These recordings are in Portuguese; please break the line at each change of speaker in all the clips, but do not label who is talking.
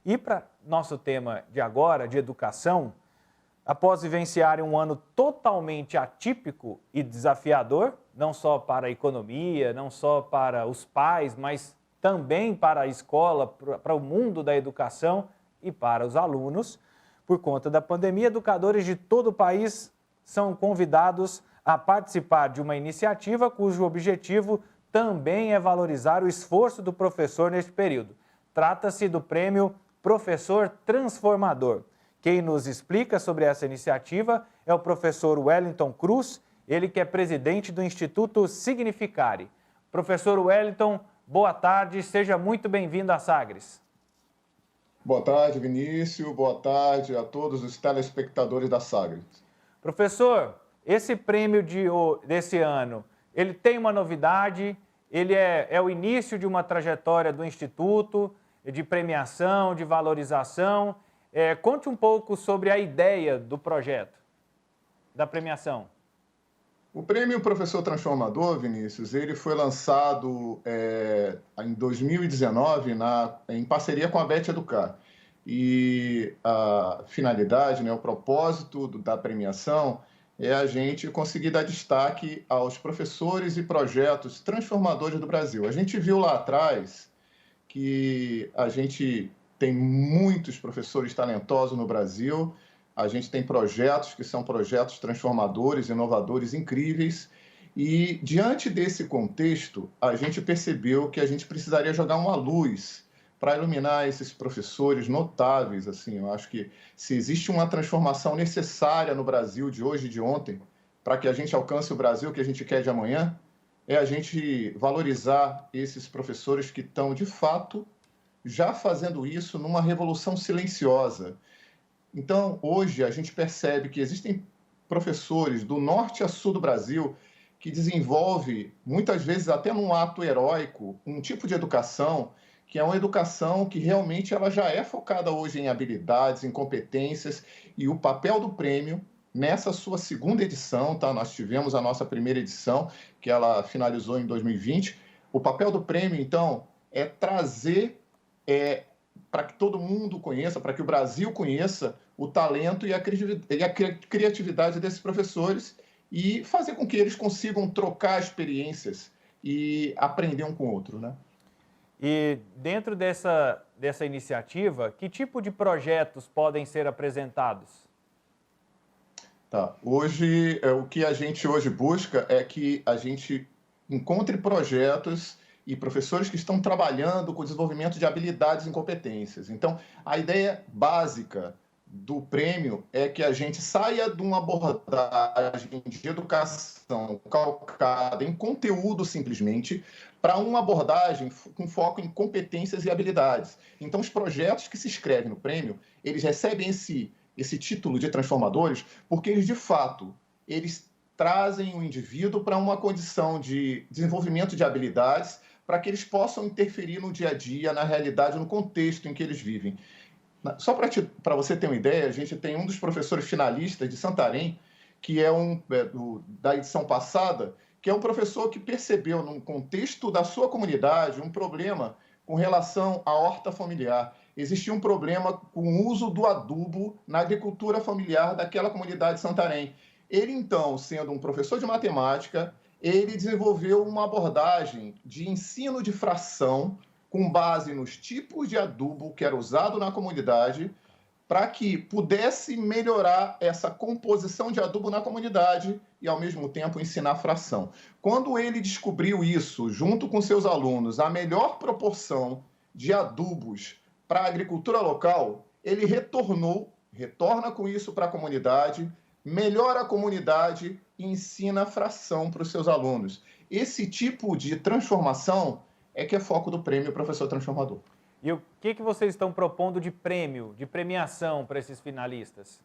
E para nosso tema de agora, de educação, após vivenciarem um ano totalmente atípico e desafiador, não só para a economia, não só para os pais, mas também para a escola, para o mundo da educação e para os alunos, por conta da pandemia, educadores de todo o país são convidados a participar de uma iniciativa cujo objetivo também é valorizar o esforço do professor neste período. Trata-se do prêmio Professor Transformador. Quem nos explica sobre essa iniciativa é o professor Wellington Cruz, ele que é presidente do Instituto Significare. Professor Wellington, boa tarde, seja muito bem-vindo à Sagres.
Boa tarde, Vinícius. Boa tarde a todos os telespectadores da Sagres.
Professor, esse prêmio desse ano, ele tem uma novidade, ele é o início de uma trajetória do Instituto, de premiação, de valorização. Conte um pouco sobre a ideia do projeto, da premiação.
O Prêmio Professor Transformador, Vinícius, ele foi lançado em 2019 em parceria com a Bet Educar. E a finalidade, o propósito da premiação é a gente conseguir dar destaque aos professores e projetos transformadores do Brasil. A gente viu lá atrás que a gente tem muitos professores talentosos no Brasil, a gente tem projetos que são projetos transformadores, inovadores, incríveis, e diante desse contexto, a gente percebeu que a gente precisaria jogar uma luz para iluminar esses professores notáveis. Assim, eu acho que se existe uma transformação necessária no Brasil de hoje e de ontem, para que a gente alcance o Brasil que a gente quer de amanhã, é a gente valorizar esses professores que estão, de fato, já fazendo isso numa revolução silenciosa. Então, hoje, a gente percebe que existem professores do norte a sul do Brasil que desenvolvem, muitas vezes até num ato heróico, um tipo de educação que é uma educação que realmente ela já é focada hoje em habilidades, em competências, e o papel do prêmio, nessa sua segunda edição, tá? Nós tivemos a nossa primeira edição, que ela finalizou em 2020. O papel do prêmio, então, é trazer para que todo mundo conheça, para que o Brasil conheça o talento e a criatividade desses professores e fazer com que eles consigam trocar experiências e aprender um com o outro, né?
E dentro dessa iniciativa, que tipo de projetos podem ser apresentados?
Tá. Hoje, o que a gente hoje busca é que a gente encontre projetos e professores que estão trabalhando com o desenvolvimento de habilidades e competências. Então, a ideia básica do prêmio é que a gente saia de uma abordagem de educação calcada em conteúdo simplesmente para uma abordagem com foco em competências e habilidades. Então, os projetos que se inscrevem no prêmio, eles recebem esse título de transformadores porque eles, de fato, eles trazem o indivíduo para uma condição de desenvolvimento de habilidades para que eles possam interferir no dia a dia, na realidade, no contexto em que eles vivem. Só para você ter uma ideia, a gente tem um dos professores finalistas de Santarém, que da edição passada, que é um professor que percebeu, num contexto da sua comunidade, um problema com relação à horta familiar. Existia um problema com o uso do adubo na agricultura familiar daquela comunidade de Santarém. Ele, então, sendo um professor de matemática, ele desenvolveu uma abordagem de ensino de fração com base nos tipos de adubo que era usado na comunidade, para que pudesse melhorar essa composição de adubo na comunidade e, ao mesmo tempo, ensinar fração. Quando ele descobriu isso, junto com seus alunos, a melhor proporção de adubos para a agricultura local, ele retorna com isso para a comunidade, melhora a comunidade e ensina fração para os seus alunos. Esse tipo de transformação é que é foco do prêmio Professor Transformador.
E o que vocês estão propondo de prêmio, de premiação para esses finalistas?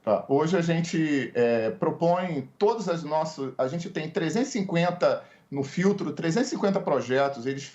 Tá. Hoje a gente propõe todas as nossas... A gente tem 350 no filtro, 350 projetos, eles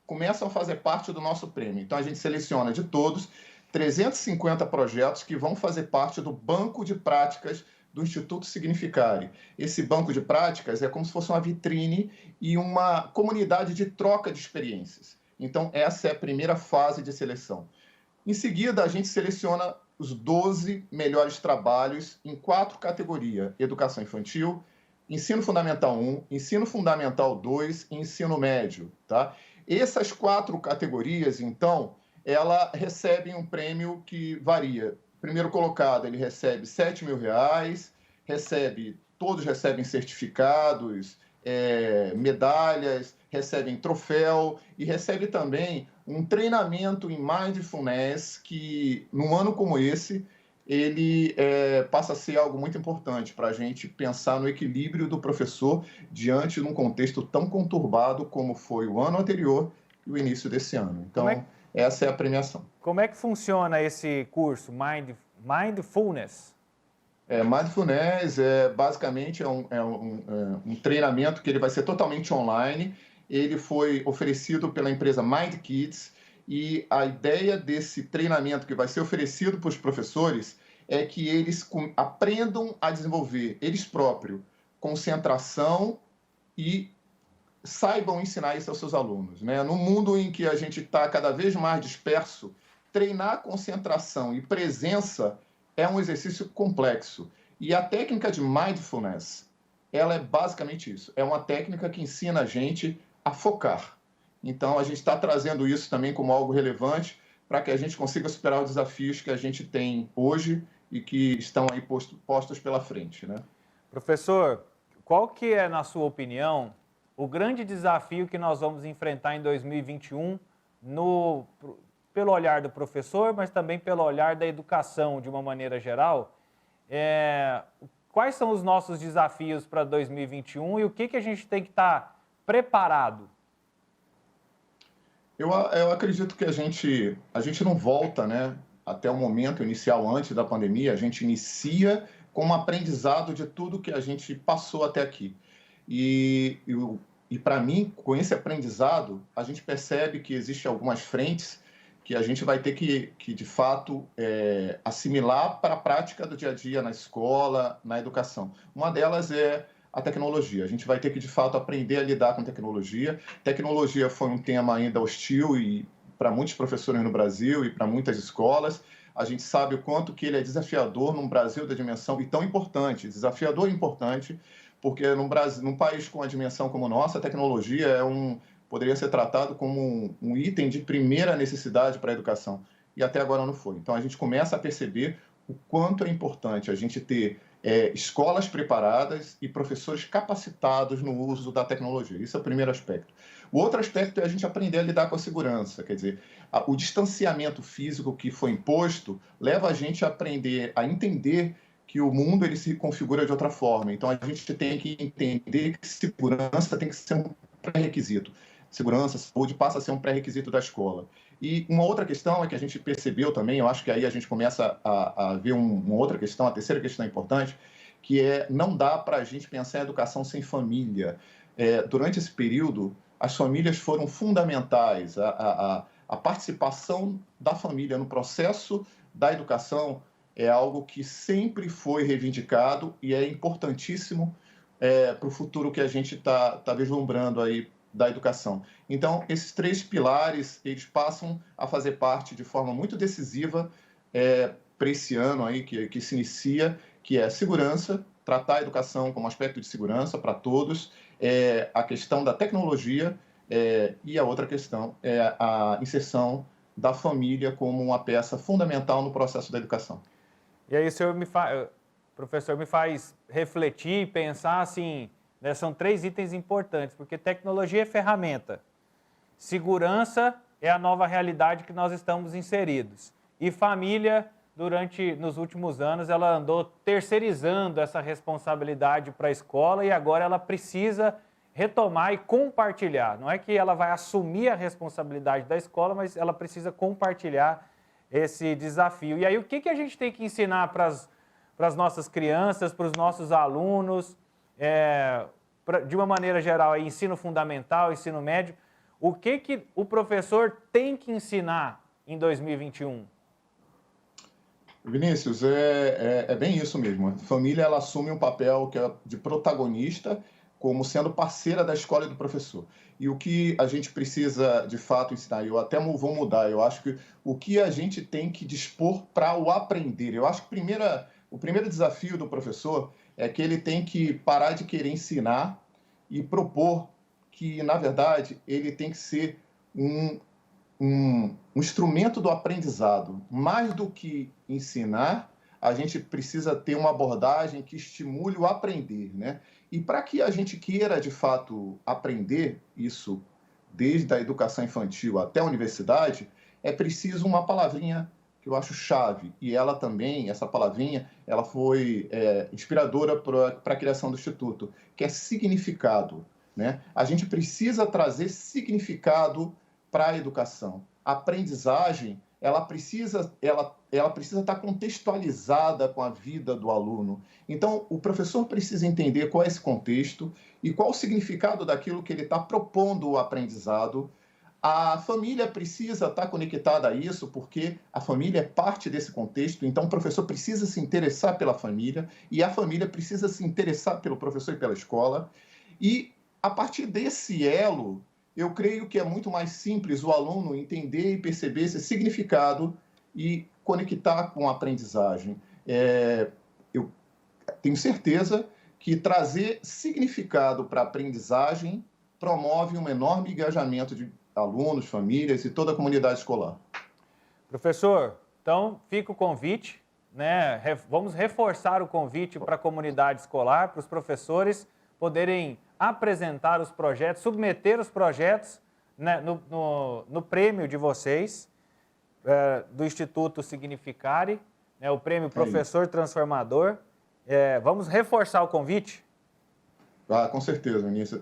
começam a fazer parte do nosso prêmio. Então a gente seleciona de todos 350 projetos que vão fazer parte do banco de práticas do Instituto Significare. Esse banco de práticas é como se fosse uma vitrine e uma comunidade de troca de experiências. Então, essa é a primeira fase de seleção. Em seguida, a gente seleciona os 12 melhores trabalhos em 4 categorias: educação infantil, ensino fundamental 1, ensino fundamental 2 e ensino médio, tá? Essas 4 categorias, então, ela recebem um prêmio que varia. O primeiro colocado, ele recebe R$ 7.000, todos recebem certificados, medalhas, recebem troféu e recebe também um treinamento em Mindfulness que, num ano como esse, ele passa a ser algo muito importante para a gente pensar no equilíbrio do professor diante de um contexto tão conturbado como foi o ano anterior e o início desse ano. Então, essa é a premiação.
Como é que funciona esse curso, Mindfulness?
Mindfulness basicamente um treinamento que ele vai ser totalmente online. Ele foi oferecido pela empresa Mind Kids e a ideia desse treinamento que vai ser oferecido para os professores é que eles aprendam a desenvolver eles próprios concentração e saibam ensinar isso aos seus alunos, né? No mundo em que a gente está cada vez mais disperso, treinar concentração e presença é um exercício complexo. E a técnica de mindfulness, ela é basicamente isso. É uma técnica que ensina a gente a focar. Então, a gente está trazendo isso também como algo relevante para que a gente consiga superar os desafios que a gente tem hoje e que estão aí postos pela frente, né?
Professor, qual que é, na sua opinião, o grande desafio que nós vamos enfrentar em 2021 pelo olhar do professor, mas também pelo olhar da educação de uma maneira geral? Quais são os nossos desafios para 2021 e o que a gente tem que estar preparado?
Eu acredito que a gente não volta, né, até o momento inicial antes da pandemia. A gente inicia com um aprendizado de tudo que a gente passou até aqui. E para mim, com esse aprendizado, a gente percebe que existem algumas frentes que a gente vai ter que de fato, assimilar para a prática do dia a dia na escola, na educação. Uma delas é a tecnologia. A gente vai ter que, de fato, aprender a lidar com tecnologia. Tecnologia foi um tema ainda hostil e para muitos professores no Brasil e para muitas escolas. A gente sabe o quanto que ele é desafiador num Brasil da dimensão e tão importante. Desafiador e importante, porque num país com a dimensão como o nosso, a tecnologia poderia ser tratado como um item de primeira necessidade para a educação. E até agora não foi. Então, a gente começa a perceber o quanto é importante a gente ter escolas preparadas e professores capacitados no uso da tecnologia. Isso é o primeiro aspecto. O outro aspecto é a gente aprender a lidar com a segurança. Quer dizer, o distanciamento físico que foi imposto leva a gente a aprender, a entender que o mundo ele se configura de outra forma. Então, a gente tem que entender que segurança tem que ser um pré-requisito. Segurança, saúde passa a ser um pré-requisito da escola. E uma outra questão é que a gente percebeu também, eu acho que aí a gente começa a ver uma outra questão, a terceira questão importante, que não dá para a gente pensar em educação sem família. Durante esse período, as famílias foram fundamentais. A participação da família no processo da educação é algo que sempre foi reivindicado e é importantíssimo para o futuro que a gente está vislumbrando aí da educação. Então, esses 3 pilares, eles passam a fazer parte de forma muito decisiva para esse ano aí que se inicia, que é segurança, tratar a educação como aspecto de segurança para todos, a questão da tecnologia e a outra questão é a inserção da família como uma peça fundamental no processo da educação.
E aí o professor me faz refletir e pensar assim, né, são 3 itens importantes, porque tecnologia é ferramenta, segurança é a nova realidade que nós estamos inseridos, e família, nos últimos anos, ela andou terceirizando essa responsabilidade para a escola e agora ela precisa retomar e compartilhar. Não é que ela vai assumir a responsabilidade da escola, mas ela precisa compartilhar esse desafio. E aí, o que a gente tem que ensinar para as nossas crianças, para os nossos alunos, de uma maneira geral, ensino fundamental, ensino médio, o que o professor tem que ensinar em 2021?
Vinícius, é bem isso mesmo. A família ela assume um papel que é de protagonista como sendo parceira da escola e do professor. E o que a gente precisa, de fato, ensinar, eu até vou mudar, eu acho que o que a gente tem que dispor para o aprender. Eu acho que o primeiro desafio do professor é que ele tem que parar de querer ensinar e propor que, na verdade, ele tem que ser um instrumento do aprendizado. Mais do que ensinar, a gente precisa ter uma abordagem que estimule o aprender, né? E para que a gente queira, de fato, aprender isso desde a educação infantil até a universidade, é preciso uma palavrinha que eu acho chave. E ela também, essa palavrinha, ela foi inspiradora para a criação do Instituto, que é significado, né? A gente precisa trazer significado para a educação. A aprendizagem, ela precisa estar contextualizada com a vida do aluno. Então, o professor precisa entender qual é esse contexto e qual o significado daquilo que ele está propondo o aprendizado. A família precisa estar conectada a isso, porque a família é parte desse contexto, então o professor precisa se interessar pela família e a família precisa se interessar pelo professor e pela escola. E, a partir desse elo, eu creio que é muito mais simples o aluno entender e perceber esse significado e conectar com a aprendizagem. Eu tenho certeza que trazer significado para a aprendizagem promove um enorme engajamento de alunos, famílias e toda a comunidade escolar.
Professor, então fica o convite, né? Vamos reforçar o convite para a comunidade escolar, para os professores poderem apresentar os projetos, submeter os projetos, né, no prêmio de vocês, do Instituto Significare, né, o prêmio Professor Transformador. Vamos reforçar o convite?
Com certeza, Vinícius.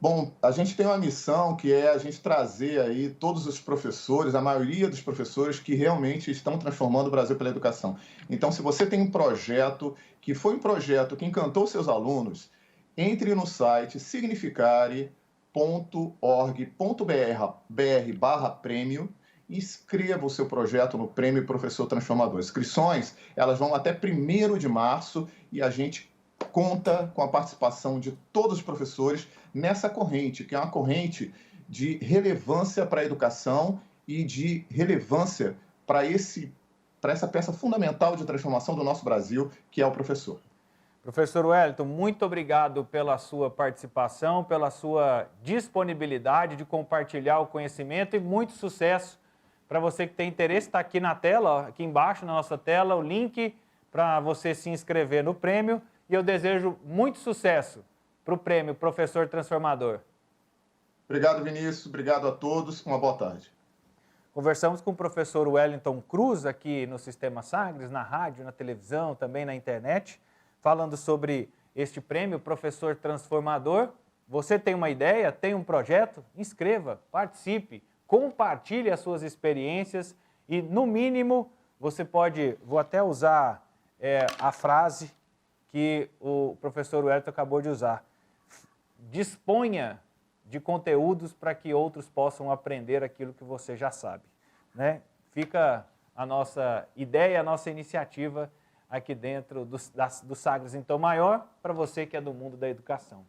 Bom, a gente tem uma missão que é a gente trazer aí todos os professores, a maioria dos professores que realmente estão transformando o Brasil pela educação. Então, se você tem um projeto que foi um projeto que encantou seus alunos, entre no site significare.org.br/prêmio e inscreva o seu projeto no Prêmio Professor Transformador. Inscrições, elas vão até 1º de março e a gente conta com a participação de todos os professores nessa corrente, que é uma corrente de relevância para a educação e de relevância para essa peça fundamental de transformação do nosso Brasil, que é o professor.
Professor Wellington, muito obrigado pela sua participação, pela sua disponibilidade de compartilhar o conhecimento e muito sucesso para você que tem interesse. Está aqui na tela, aqui embaixo na nossa tela, o link para você se inscrever no prêmio. E eu desejo muito sucesso para o prêmio Professor Transformador.
Obrigado, Vinícius. Obrigado a todos. Uma boa tarde.
Conversamos com o professor Wellington Cruz aqui no Sistema Sagres, na rádio, na televisão, também na internet, falando sobre este prêmio Professor Transformador. Você tem uma ideia, tem um projeto? Inscreva, participe, compartilhe as suas experiências e, no mínimo, você pode, vou até usar a frase que o professor Wellington acabou de usar, disponha de conteúdos para que outros possam aprender aquilo que você já sabe, né? Fica a nossa ideia, a nossa iniciativa aqui dentro do Sagres em Tom Maior, para você que é do mundo da educação.